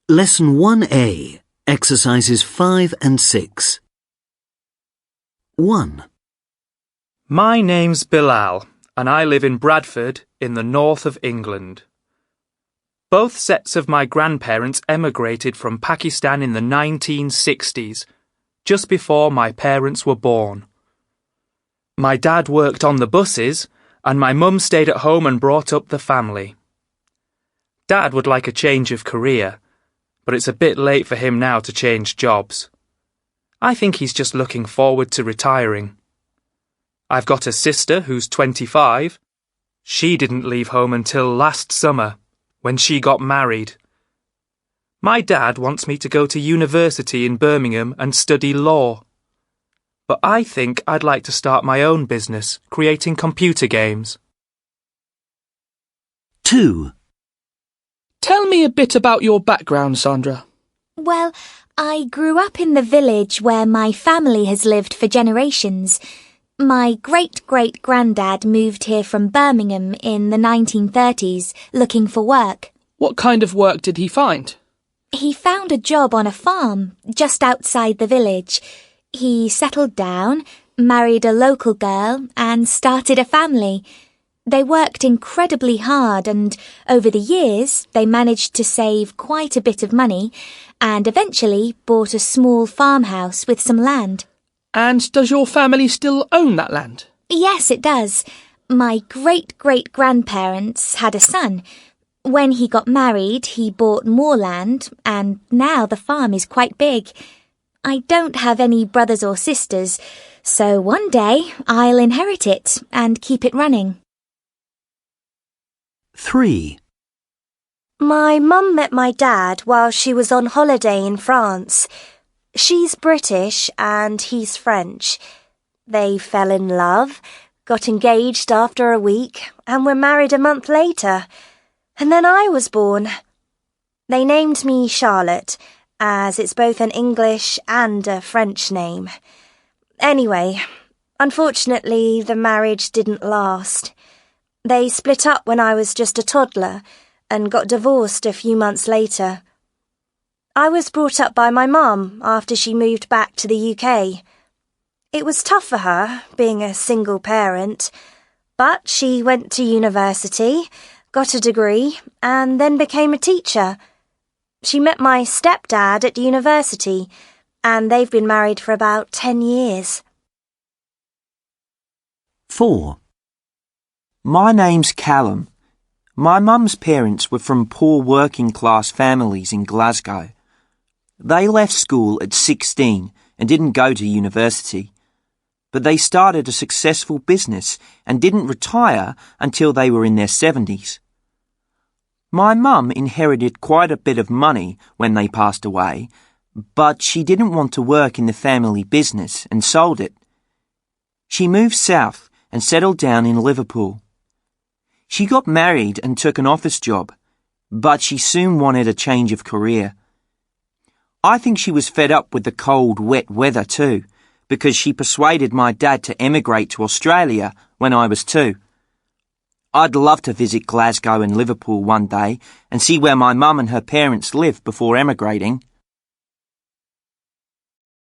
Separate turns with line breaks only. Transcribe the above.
Lesson 1A, Exercises 5 and 6. 1.
My name's Bilal, and I live in Bradford, in the north of England. Both sets of my grandparents emigrated from Pakistan in the 1960s, just before my parents were born. My dad worked on the buses, and my mum stayed at home and brought up the family. Dad would like a change of career, but it's a bit late for him now to change jobs. I think he's just looking forward to retiring. I've got a sister who's 25. She didn't leave home until last summer, when she got married. My dad wants me to go to university in Birmingham and study law. But I think I'd like to start my own business, creating computer games.
2.
Tell me a bit about your background, Sandra.
Well, I grew up in the village where my family has lived for generations. My great-great-granddad moved here from Birmingham in the 1930s, looking for work.
What kind of work did he find?
He found a job on a farm, just outside the village. He settled down, married a local girl, and started a family. They worked incredibly hard and, over the years, they managed to save quite a bit of money and eventually bought a small farmhouse with some land.
And does your family still own that land?
Yes, it does. My great-great-grandparents had a son. When he got married, he bought more land, and now the farm is quite big. I don't have any brothers or sisters, so one day I'll inherit it and keep it running.
3.
My mum met my dad while she was on holiday in France. She's British and he's French. They fell in love, got engaged after a week, and were married a month later. And then I was born. They named me Charlotte, as it's both an English and a French name. Anyway, unfortunately, the marriage didn't last. They split up when I was just a toddler and got divorced a few months later. I was brought up by my mum after she moved back to the UK. It was tough for her, being a single parent, but she went to university, got a degree, and then became a teacher. She met my stepdad at university, and they've been married for about 10 years.
4.
My name's Callum. My mum's parents were from poor working-class families in Glasgow. They left school at 16 and didn't go to university. But they started a successful business and didn't retire until they were in their 70s. My mum inherited quite a bit of money when they passed away, but she didn't want to work in the family business and sold it. She moved south and settled down in Liverpool. She got married and took an office job, but she soon wanted a change of career. I think she was fed up with the cold, wet weather too, because she persuaded my dad to emigrate to Australia when I was 2. I'd love to visit Glasgow and Liverpool one day and see where my mum and her parents lived before emigrating.